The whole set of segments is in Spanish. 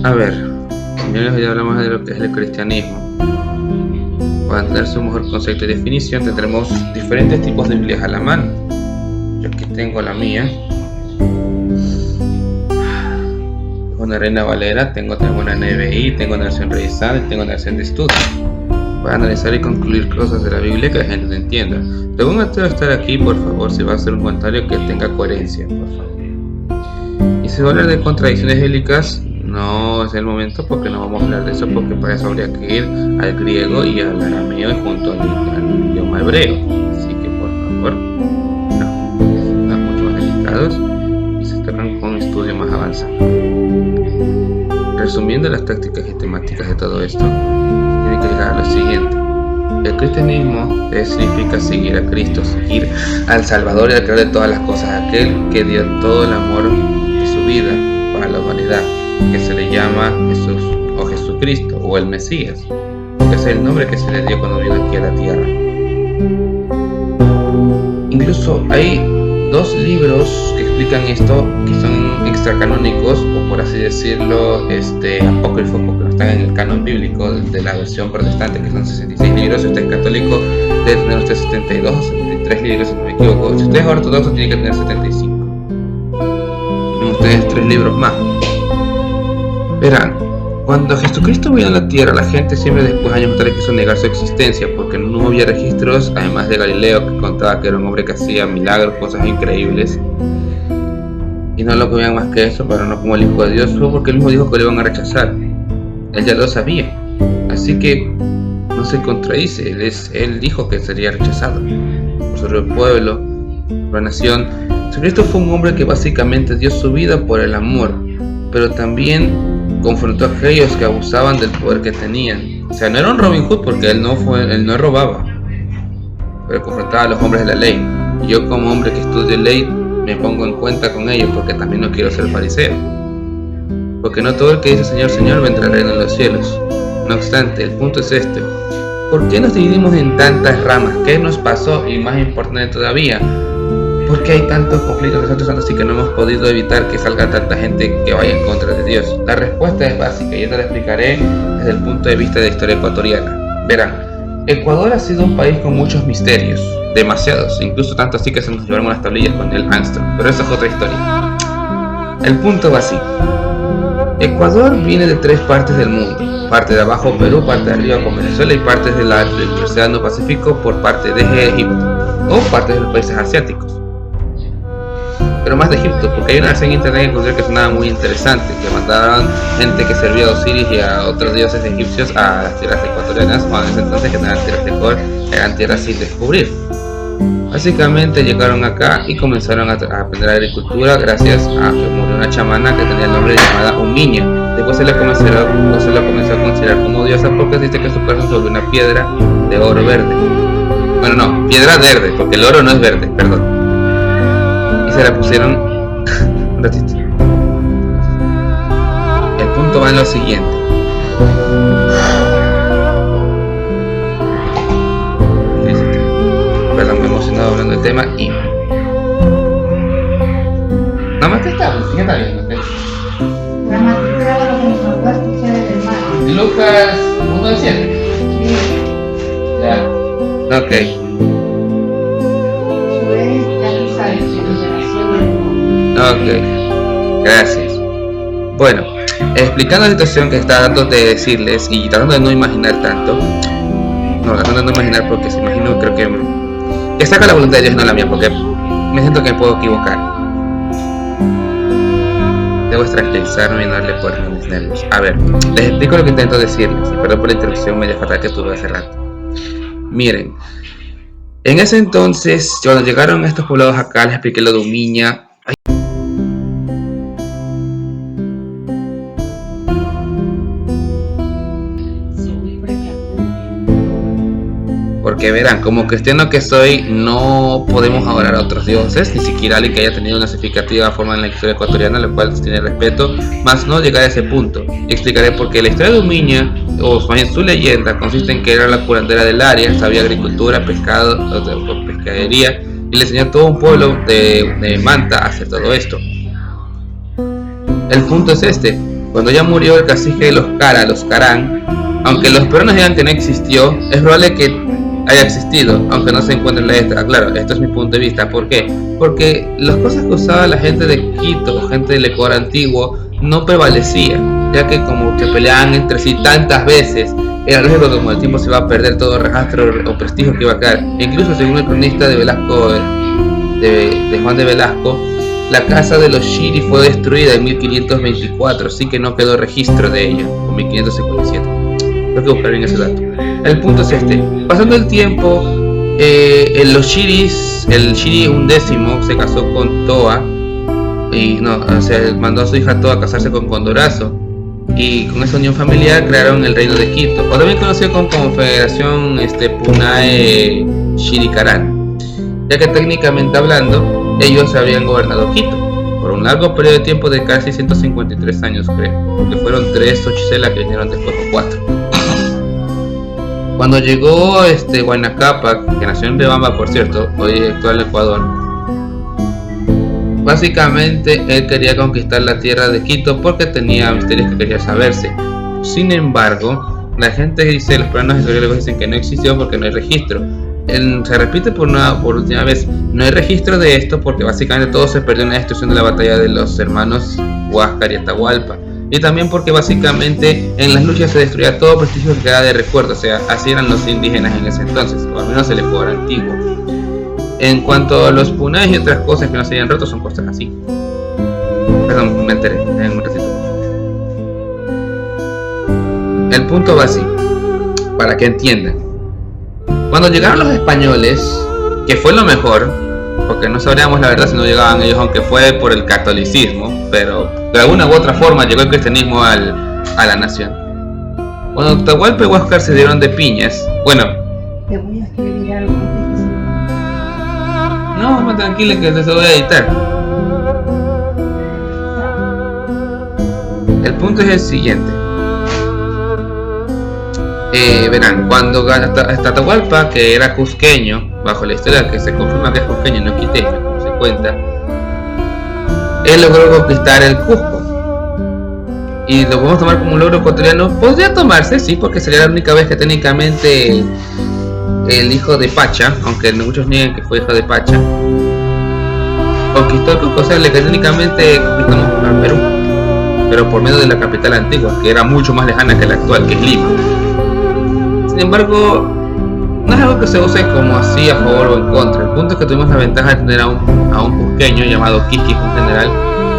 A ver, señores, ya hablamos de lo que es el cristianismo. Para tener su mejor concepto y definición tendremos diferentes tipos de Biblias a la mano. Yo aquí tengo la mía. Tengo una Reina Valera, tengo una NBI, tengo una versión revisada y tengo una versión de estudio. Para analizar y concluir cosas de la Biblia que la gente no entienda. Según antes de estar aquí, por favor, si va a hacer un comentario que tenga coherencia, por favor. Y si va a hablar de contradicciones bíblicas, no es el momento porque no vamos a hablar de eso, porque para eso habría que ir al griego y al arameo y junto al idioma hebreo. Así que por favor, no, están mucho más delicados y se tocan con un estudio más avanzado. Resumiendo las tácticas y temáticas de todo esto, tiene que llegar a lo siguiente. El cristianismo significa seguir a Cristo, seguir al Salvador y al Creador de todas las cosas, aquel que dio todo el amor de su vida para la humanidad, que se le llama Jesús o Jesucristo o el Mesías, que es el nombre que se le dio cuando vino aquí a la tierra. Incluso hay dos libros que explican esto, que son extracanónicos, o por así decirlo, apócrifos, porque no están en el canon bíblico de la versión protestante, que son 66 libros. Si usted es católico, debe tener usted 72 o 73 libros, si no me equivoco. Si usted es ortodoxo, tiene que tener 75. Tienen ustedes 3 libros más. Verán, cuando Jesucristo vino a la tierra, la gente siempre después, años más tarde, quiso negar su existencia, porque no había registros, además de Galileo, que contaba que era un hombre que hacía milagros, cosas increíbles, y no lo veían más que eso, pero no como el Hijo de Dios, fue porque él mismo dijo que lo iban a rechazar. Él ya lo sabía, así que no se contradice. Él dijo que sería rechazado por su pueblo, por la nación. Jesucristo fue un hombre que básicamente dio su vida por el amor, pero también confrontó a aquellos que abusaban del poder que tenían. O sea, no era un Robin Hood, porque él no robaba, pero confrontaba a los hombres de la ley. Y yo, como hombre que estudia ley, me pongo en cuenta con ellos, porque también no quiero ser fariseo, porque no todo el que dice Señor, Señor va a entrar al reino de los cielos. No obstante, el punto es este: ¿por qué nos dividimos en tantas ramas? ¿Qué nos pasó? Y más importante todavía, ¿por qué hay tantos conflictos nosotros tantos, así que no hemos podido evitar que salga tanta gente que vaya en contra de Dios? La respuesta es básica y yo te la explicaré desde el punto de vista de la historia ecuatoriana. Verán, Ecuador ha sido un país con muchos misterios, demasiados, incluso tanto así que se nos llevaron unas tablillas con el Armstrong, pero eso es otra historia. El punto va así: Ecuador viene de 3 partes del mundo, parte de abajo Perú, parte de arriba con Venezuela y partes del Océano Pacífico por parte de Egipto o partes de los países asiáticos. Pero más de Egipto, porque hay una versión en internet que encontré que sonaba muy interesante, que mandaban gente que servía a Osiris y a otros dioses egipcios a las tierras ecuatorianas, o en ese entonces que eran tierras de Cor, eran tierras sin descubrir. Básicamente llegaron acá y comenzaron a aprender agricultura gracias a que murió una chamana que tenía el nombre de llamada Umiña. Después se la comenzó a considerar como diosa, porque dice que su corazón sobre una piedra de oro verde. Bueno, no, piedra verde, porque el oro no es verde, perdón. Y se la pusieron un ratito. El punto va en lo siguiente: perdón, me he emocionado hablando del tema y nada más que está viendo usted. La matrícula de lo que nos mandó a escuchar el hermano. Lucas 1:7. Ya. Ok. Ok, gracias. Bueno, explicando la situación que está tratando de decirles y tratando de no imaginar tanto. No, tratando de no imaginar, porque si imagino creo que saca la voluntad de Dios, no la mía, porque me siento que me puedo equivocar. Debo tranquilizarme y no darle poder a mis nervios. A ver, les explico lo que intento decirles, y perdón por la interrupción media fatal que tuve hace rato. Miren, en ese entonces, cuando llegaron estos poblados acá, les expliqué lo de Umiña. Porque verán, como cristiano que soy, no podemos adorar a otros dioses, ni siquiera alguien que haya tenido una significativa forma en la historia ecuatoriana, lo cual tiene respeto, más no llegar a ese punto. Y explicaré por qué la historia de Umiña, o más bien su leyenda, consiste en que era la curandera del área, sabía agricultura, pescado, pescadería, y le enseñó a todo un pueblo de Manta a hacer todo esto. El punto es este: Cuando ya murió el cacique de los Cara, los Carán, aunque los peruanos digan que no existió, es probable que haya existido, aunque no se encuentre en la letra. Claro, esto es mi punto de vista. ¿Por qué? Porque las cosas que usaba la gente de Quito, gente del Ecuador antiguo, no prevalecían, ya que como que peleaban entre sí tantas veces, era lógico que como el tiempo se iba a perder todo rastro o prestigio que iba a quedar. E incluso según el cronista de Velasco, de Juan de Velasco, la casa de los Shiri fue destruida en 1524, así que no quedó registro de ella, o 1557. Tengo que buscar bien ese dato. El punto es este: pasando el tiempo, los Shiris, el Shiri XI se casó con Toa, y no, o sea, mandó a su hija Toa a casarse con Condorazo, y con esa unión familiar crearon el reino de Quito, o también conocido como Confederación Punae Shirikarán, ya que técnicamente hablando, ellos habían gobernado Quito por un largo periodo de tiempo de casi 153 años, creo, porque fueron 3 Xochitela que vinieron después, o 4. Cuando llegó Huayna Cápac, que nació en Riobamba, por cierto, hoy actual Ecuador, básicamente él quería conquistar la tierra de Quito porque tenía misterios que quería saberse. Sin embargo, la gente dice, los peruanos historiadores dicen que no existió porque no hay registro. Se repite por última vez, no hay registro de esto porque básicamente todo se perdió en la destrucción de la batalla de los hermanos Huáscar y Atahualpa, y también porque básicamente en las luchas se destruía todo prestigio que quedaba de recuerdo. O sea, así eran los indígenas en ese entonces, o al menos el Ecuador antiguo. En cuanto a los punaes y otras cosas que no se hayan roto, son cosas así. Perdón, me enteré en un ratito. El punto va así, para que entiendan. Cuando llegaron los españoles, que fue lo mejor, porque no sabríamos la verdad si no llegaban ellos, aunque fue por el catolicismo, pero de alguna u otra forma llegó el cristianismo a la nación. Cuando Atahualpa y Huáscar se dieron de piñas, bueno... Te voy a escribir algo antes. No, tranquila que se voy a editar. El punto es el siguiente. Verán, cuando Atahualpa, que era cusqueño, bajo la historia que se confirma que es cusqueño, no quiteño, como se cuenta, él logró conquistar el Cusco. Y lo podemos tomar como un logro ecuatoriano. Podría tomarse, sí, porque sería la única vez que técnicamente el hijo de Pacha, aunque muchos niegan que fue hijo de Pacha, conquistó el Cusco. O sea, que técnicamente conquistamos al Perú, pero por medio de la capital antigua, que era mucho más lejana que la actual, que es Lima. Sin embargo, no es algo que se use como así a favor o en contra. El punto es que tuvimos la ventaja de tener a un cusqueño llamado Quiquis, un general,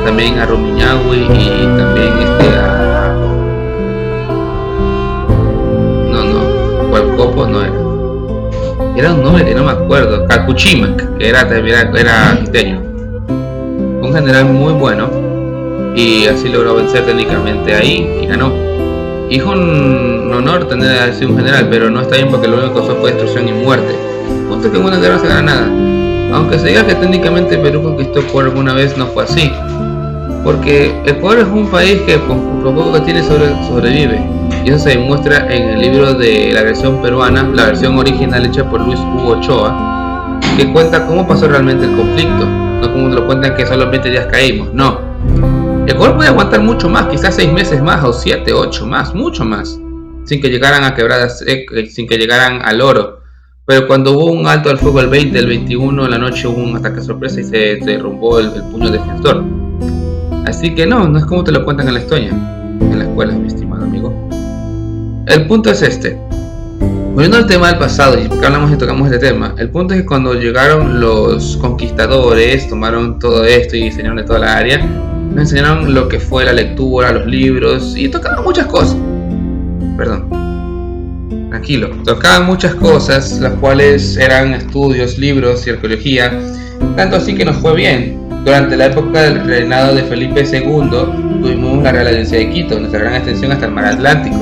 también a Rumiñahui y también Hualcopo no era un nombre que no me acuerdo, Calpuchimac, que era quiteño, un general muy bueno, y así logró vencer técnicamente ahí y ganó. Y es un honor tener a un general, pero no está bien porque lo único que fue destrucción y muerte. Punto que en una guerra no se gana nada. Aunque se diga que técnicamente Perú conquistó por alguna vez, no fue así. Porque Ecuador es un país que con lo poco que tiene sobrevive. Y eso se demuestra en el libro de la versión peruana, la versión original hecha por Luis Hugo Ochoa, que cuenta cómo pasó realmente el conflicto. No como lo cuentan que solo 20 días caímos, no. Ecuador puede aguantar mucho más, quizás 6 meses más, o 7, 8 más, mucho más, sin que llegaran a quebradas, sin que llegaran al oro. Pero cuando hubo un alto al fuego el 20, el 21 en la noche hubo un ataque sorpresa y se derrumbó el puño defensor. Así que no es como te lo cuentan en la historia, en la escuela, mi estimado amigo. El punto es este. Volviendo al tema del pasado, y porque hablamos y tocamos este tema, el punto es que cuando llegaron los conquistadores, tomaron todo esto y diseñaron de toda la área, nos enseñaron lo que fue la lectura, los libros, y tocaban muchas cosas. Perdón, tranquilo. Tocaban muchas cosas, las cuales eran estudios, libros y arqueología, tanto así que nos fue bien. Durante la época del reinado de Felipe II, tuvimos la Real Audiencia de Quito, nuestra gran extensión hasta el mar Atlántico.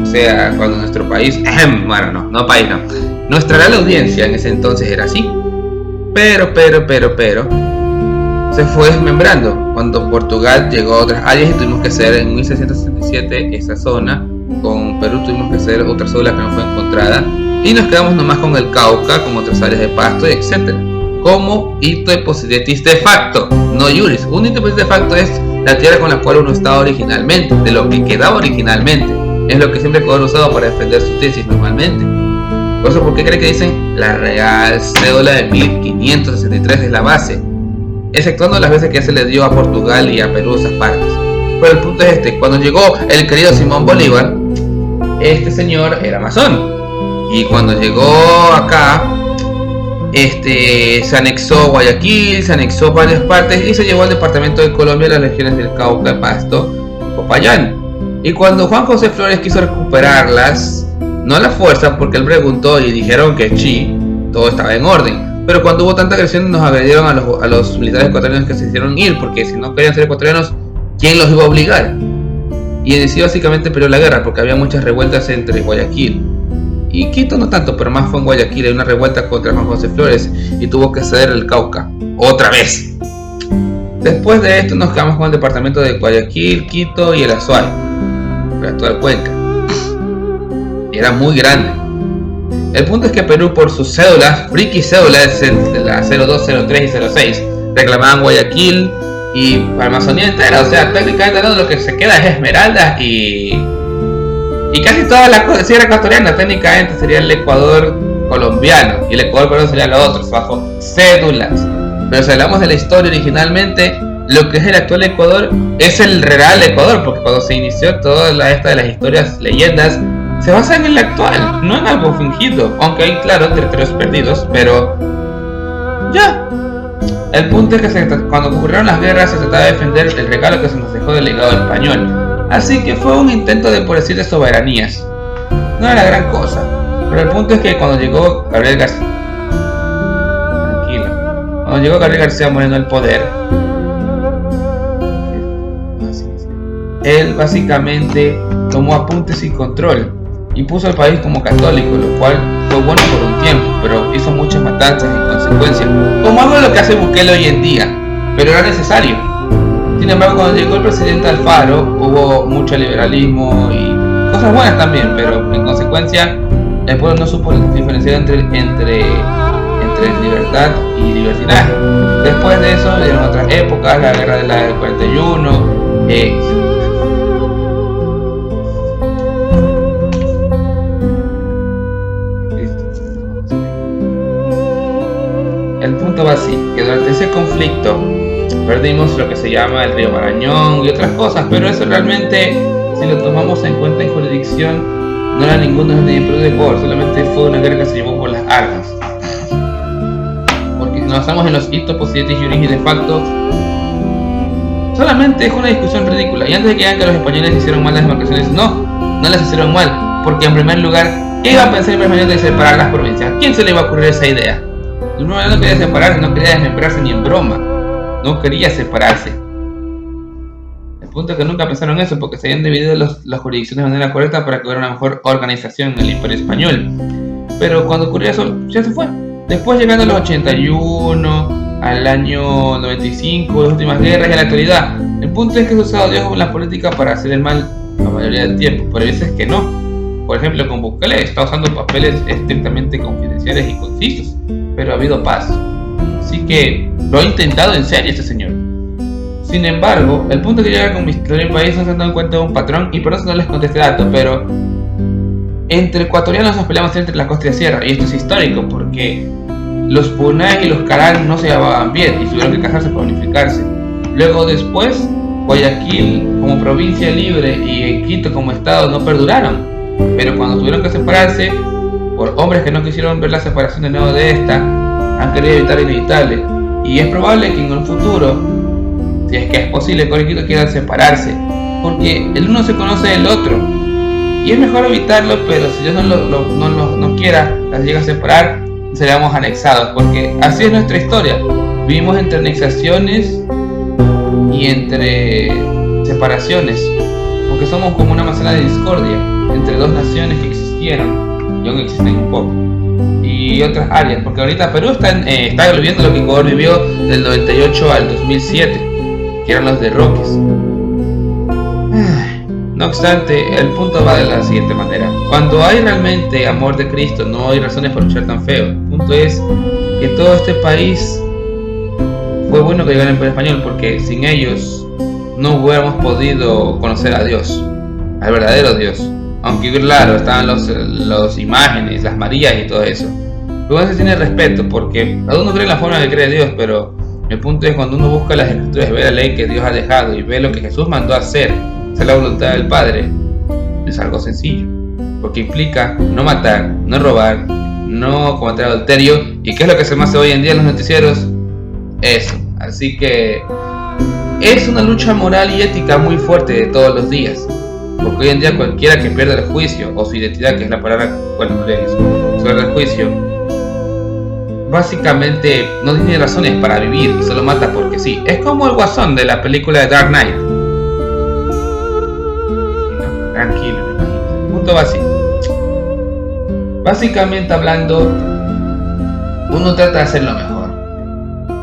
O sea, cuando nuestro país, nuestra Real Audiencia en ese entonces era así. Pero se fue desmembrando cuando Portugal llegó a otras áreas y tuvimos que hacer en 1667 esa zona. Con Perú tuvimos que hacer otra zona que no fue encontrada y nos quedamos nomás con el Cauca, con otras áreas de pasto, etc. Como hito de facto, no iuris. Un hito de facto es la tierra con la cual uno estaba originalmente, de lo que quedaba originalmente. Es lo que siempre Ecuador ha usado para defender su tesis normalmente. Por eso, ¿por qué cree que dicen la Real Cédula de 1563 es la base? Exceptuando las veces que se le dio a Portugal y a Perú esas partes. Pero el punto es este: cuando llegó el querido Simón Bolívar, este señor era masón. Y cuando llegó acá, se anexó Guayaquil, se anexó varias partes y se llevó al departamento de Colombia, las regiones del Cauca, Pasto, Popayán. Y cuando Juan José Flores quiso recuperarlas, no a la fuerza, porque él preguntó y dijeron que sí, todo estaba en orden. Pero cuando hubo tanta agresión, nos agredieron a los militares ecuatorianos que se hicieron ir, porque si no querían ser ecuatorianos, ¿quién los iba a obligar? Y en sí básicamente perdió la guerra, porque había muchas revueltas entre Guayaquil y Quito, no tanto, pero más fue en Guayaquil. Hay una revuelta contra Juan José Flores y tuvo que ceder el Cauca, otra vez. Después de esto nos quedamos con el departamento de Guayaquil, Quito y el Azuay, la actual Cuenca. Y era muy grande. El punto es que Perú, por sus cédulas, friki cédulas, la 02, 03 y 06, reclamaban Guayaquil y la Amazonía entera. O sea, técnicamente no, lo que se queda es Esmeraldas y casi toda la sierra ecuatoriana. Técnicamente sería el Ecuador colombiano y el Ecuador peruano sería lo otro, bajo cédulas. Pero si hablamos de la historia originalmente, lo que es el actual Ecuador es el real Ecuador, porque cuando se inició toda esta de las historias, leyendas, se basa en el actual, no en algo fingido, aunque hay, claro, territorios perdidos, pero ya. El punto es que cuando ocurrieron las guerras se trataba de defender el regalo que se nos dejó del legado español, así que fue un intento de, por decir, de soberanías. No era la gran cosa, pero el punto es que cuando llegó Gabriel García Moreno al poder, él básicamente tomó apuntes y control y puso al país como católico, lo cual fue bueno por un tiempo, pero hizo muchas matanzas en consecuencia, como algo de lo que hace Bukele hoy en día, pero era necesario. Sin embargo, cuando llegó el presidente Alfaro, hubo mucho liberalismo y cosas buenas también, pero en consecuencia el pueblo no supo diferenciar entre libertad y libertinaje. Después de eso vieron otras épocas, la guerra del 41, el punto va así, que durante ese conflicto perdimos lo que se llama el río Marañón y otras cosas, pero eso realmente, si lo tomamos en cuenta en jurisdicción, no era ninguno ni Perú de Ecuador, solamente fue una guerra que se llevó por las armas. Porque si nos basamos en los hitos positivis y de facto, solamente es una discusión ridícula. Y antes de que digan que los españoles hicieron mal las demarcaciones, no las hicieron mal, porque en primer lugar, ¿qué iba a pensar el español de separar las provincias? ¿Quién se le iba a ocurrir esa idea? El primero no quería separarse, no quería desmembrarse ni en broma, no quería separarse. El punto es que nunca pensaron eso, porque se habían dividido las jurisdicciones de manera correcta para que hubiera una mejor organización en el Imperio Español. Pero cuando ocurrió eso, ya se fue. Después, llegando a los 81, al año 95, las últimas guerras y a la actualidad, el punto es que se usaba Dios en la política para hacer el mal la mayoría del tiempo, pero hay veces que no. Por ejemplo, con Bukele está usando papeles estrictamente confidenciales y concisos, pero ha habido paz. Así que lo ha intentado en serio este señor. Sin embargo, el punto que llega con mi historia del país no se han dado cuenta de un patrón, y por eso no les conté este dato, pero entre ecuatorianos nos peleamos entre la costa y la sierra, y esto es histórico porque los Punay y los Caral no se llevaban bien y tuvieron que casarse para unificarse. Luego después, Guayaquil como provincia libre y Quito como estado no perduraron, pero cuando tuvieron que separarse, por hombres que no quisieron ver la separación de nuevo de esta, han querido evitar lo inevitable, y es probable que en un futuro, si es que es posible, con el Quito quieran separarse, porque el uno se conoce del otro, y es mejor evitarlo, pero si Dios no quiera, las llega a separar, seríamos anexados, porque así es nuestra historia. Vivimos entre anexaciones y entre separaciones, porque somos como una manzana de discordia entre dos naciones que existieron y aún existen un poco, y otras áreas, porque ahorita Perú está viviendo lo que Ecuador vivió del 98 al 2007, que eran los derroques. No obstante, el punto va de la siguiente manera: cuando hay realmente amor de Cristo, no hay razones por luchar tan feo. El punto es que todo este país fue bueno que llegara el Imperio Español, porque sin ellos no hubiéramos podido conocer a Dios, al verdadero Dios. Aunque claro, estaban los imágenes, las Marías y todo eso. Pero se tiene respeto, porque cada uno cree en la forma que cree Dios, pero el punto es cuando uno busca las escrituras, ve la ley que Dios ha dejado y ve lo que Jesús mandó a hacer la voluntad del Padre, es algo sencillo, porque implica no matar, no robar, no cometer adulterio. ¿Y qué es lo que se me hace hoy en día en los noticieros? Eso. Así que es una lucha moral y ética muy fuerte de todos los días, porque hoy en día cualquiera que pierda el juicio o su identidad, que es la palabra sobre el juicio, básicamente no tiene razones para vivir y solo mata porque sí. Es como el Guasón de la película de Dark Knight. No, tranquilo, me imagino. El punto va así. Básicamente hablando, uno trata de hacer lo mejor,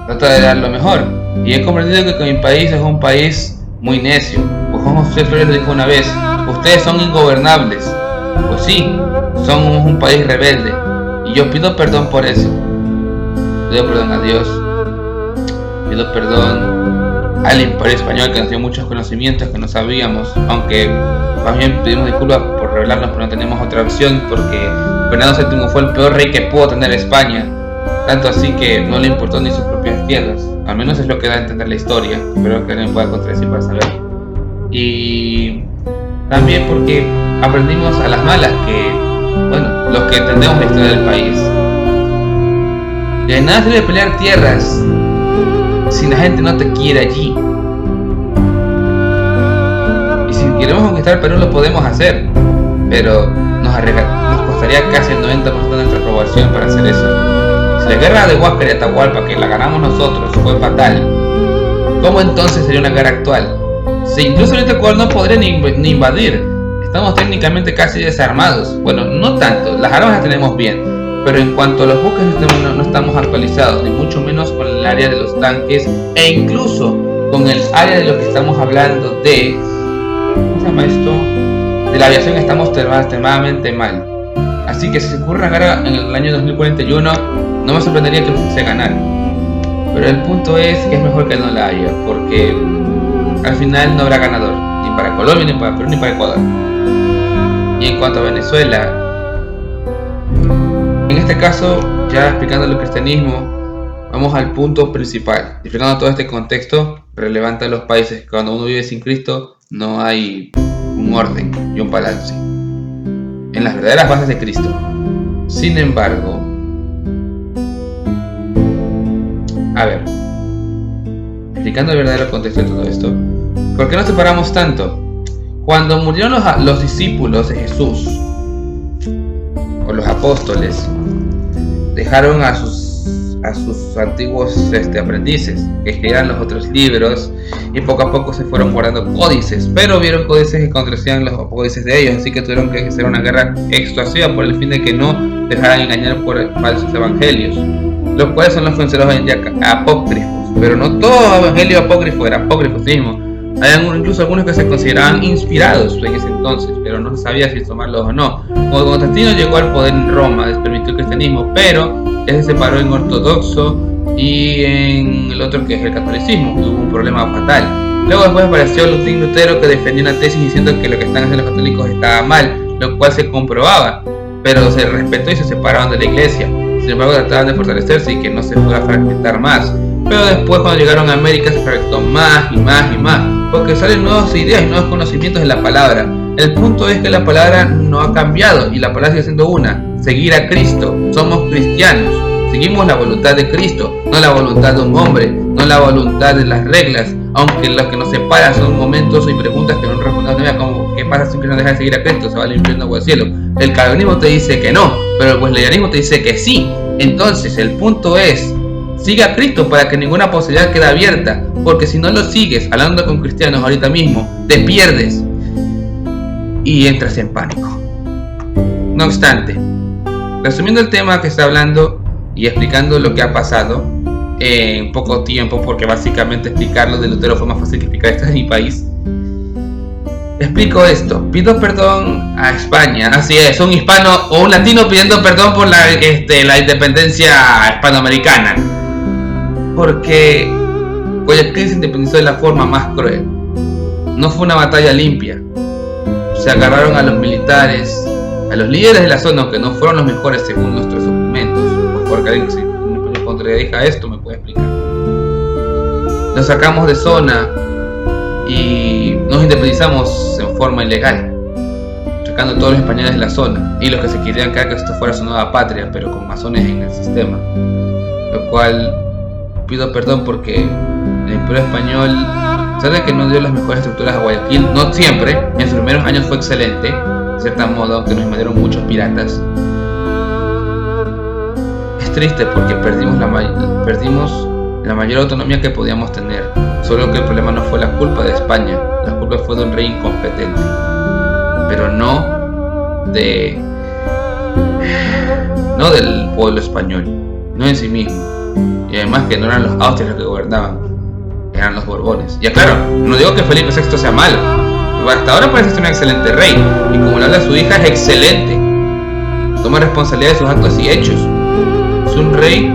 trata de dar lo mejor, y he comprendido que mi país es un país muy necio. Pues como José Flores lo dijo una vez, ustedes son ingobernables. Pues sí, somos un país rebelde, y yo pido perdón por eso. Pido perdón a Dios, pido perdón al Imperio Español, que nos dio muchos conocimientos que no sabíamos, aunque también pedimos disculpas por revelarnos, pero no tenemos otra opción, porque Fernando VII fue el peor rey que pudo tener España, tanto así que no le importó ni sus propias tierras. Al menos es lo que da a entender la historia, espero que alguien pueda contradecir para saber. Y también porque aprendimos a las malas que, bueno, los que entendemos la historia del país, de nada sirve pelear tierras si la gente no te quiere allí. Y si queremos conquistar Perú lo podemos hacer, pero nos costaría casi el 90% de nuestra población para hacer eso. Si la guerra de Huáscar y Atahualpa, que la ganamos nosotros, fue fatal, ¿cómo entonces sería una guerra actual? Si incluso ahorita Ecuador no podría ni invadir, estamos técnicamente casi desarmados. Bueno, no tanto, las armas las tenemos bien, pero en cuanto a los buques no estamos actualizados, ni mucho menos con el área de los tanques, e incluso con el área de lo que estamos hablando de, ¿cómo se llama esto? De la aviación estamos extremadamente mal. Así que si se ocurre una guerra en el año 2041, no me sorprendería que se ganara. Pero el punto es que es mejor que no la haya, porque al final no habrá ganador, ni para Colombia, ni para Perú, ni para Ecuador. Y en cuanto a Venezuela, en este caso, ya explicando el cristianismo, vamos al punto principal. Explicando todo este contexto relevante a los países, que cuando uno vive sin Cristo no hay un orden y un balance en las verdaderas bases de Cristo. Sin embargo, a ver, explicando el verdadero contexto de todo esto, ¿por qué nos separamos tanto? Cuando murieron los discípulos de Jesús, o los apóstoles, dejaron a sus antiguos aprendices que escribían los otros libros, y poco a poco se fueron guardando códices, pero vieron códices que contradecían los códices de ellos, así que tuvieron que hacer una guerra explosiva por el fin de que no dejaran engañar por falsos evangelios, los cuales son los considerados hoy en día apócrifos. Pero no todo evangelio apócrifo era apócrifo mismo. Hay incluso algunos que se consideraban inspirados en ese entonces, pero no se sabía si tomarlos o no. Cuando Constantino llegó al poder en Roma, les permitió el cristianismo, pero él se separó en ortodoxo y en el otro, que es el catolicismo, y hubo un problema fatal. Luego después apareció Lutero, que defendió una tesis diciendo que lo que están haciendo los católicos estaba mal, lo cual se comprobaba, pero se respetó y se separaron de la iglesia. Sin embargo, trataban de fortalecerse y que no se fuera a fragmentar más. Pero después, cuando llegaron a América, se fragmentó más y más y más, porque salen nuevas ideas y nuevos conocimientos de la palabra. El punto es que la palabra no ha cambiado y la palabra sigue siendo una: seguir a Cristo. Somos cristianos, seguimos la voluntad de Cristo, no la voluntad de un hombre, no la voluntad de las reglas, aunque lo que nos separa son momentos y preguntas que no respondemos todavía, como ¿qué pasa si un cristiano deja de seguir a Cristo? ¿Se va al infierno o al cielo? El calvinismo te dice que no, pero el wesleyismo te dice que sí. Entonces el punto es: sigue a Cristo para que ninguna posibilidad quede abierta, porque si no lo sigues, hablando con cristianos ahorita mismo, te pierdes y entras en pánico. No obstante, resumiendo el tema que está hablando y explicando lo que ha pasado en poco tiempo, porque básicamente explicarlo de Lutero fue más fácil que explicar esto en mi país, explico esto: pido perdón a España. Así es, un hispano o un latino pidiendo perdón por la independencia hispanoamericana, porque Guayaquil se independizó de la forma más cruel. no fue una batalla limpia. Se agarraron a los militares, a los líderes de la zona, aunque no fueron los mejores según nuestros documentos. Por favor, que alguien si me contradiga esto me puede explicar. Nos sacamos de zona y nos independizamos en forma ilegal, sacando a todos los españoles de la zona y los que se querían que esto fuera su nueva patria, pero con masones en el sistema. Lo cual pido perdón porque el Imperio Español, sabe que no dio las mejores estructuras a Guayaquil, no siempre, en sus primeros años fue excelente, de cierto modo, aunque nos invadieron muchos piratas. Es triste porque perdimos la mayor autonomía que podíamos tener, solo que el problema no fue la culpa de España, la culpa fue de un rey incompetente, pero no del pueblo español, no en sí mismo, y además que no eran los austrias los que gobernaban, eran los Borbones. Y claro, no digo que Felipe VI sea malo, hasta ahora parece ser un excelente rey, y como le habla a su hija es excelente, toma responsabilidad de sus actos y hechos, es un rey,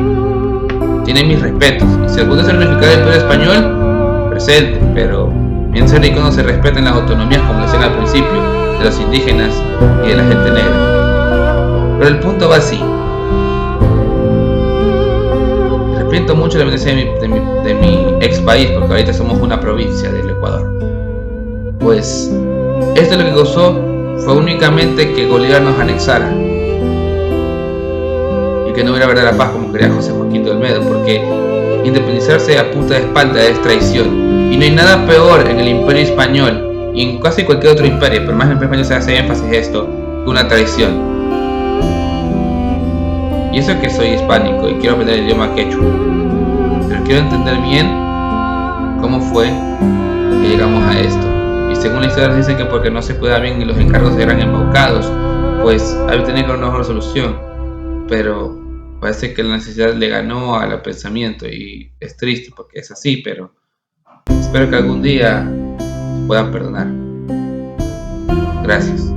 tiene mis respetos, y si algún día se reunificar el Imperio Español, presente, pero piensa en rico no se respetan las autonomías como lo hacían al principio, de los indígenas y de la gente negra. Pero el punto va así. Arrepiento mucho de la independencia de mi ex país, porque ahorita somos una provincia del Ecuador. Pues esto lo que causó fue únicamente que Bolívar nos anexara y que no hubiera verdadera paz como quería José Joaquín de Olmedo, porque independizarse a punta de espalda es traición, y no hay nada peor en el Imperio Español y en casi cualquier otro imperio, pero más en el Imperio Español se hace énfasis a esto, que una traición. Y eso que soy hispánico y quiero aprender el idioma quechua, pero quiero entender bien cómo fue que llegamos a esto. Y según la historia nos dicen que porque no se cuida bien y los encargos eran embaucados, pues hay que tener una mejor solución, pero parece que la necesidad le ganó al pensamiento y es triste porque es así, pero espero que algún día puedan perdonar. Gracias.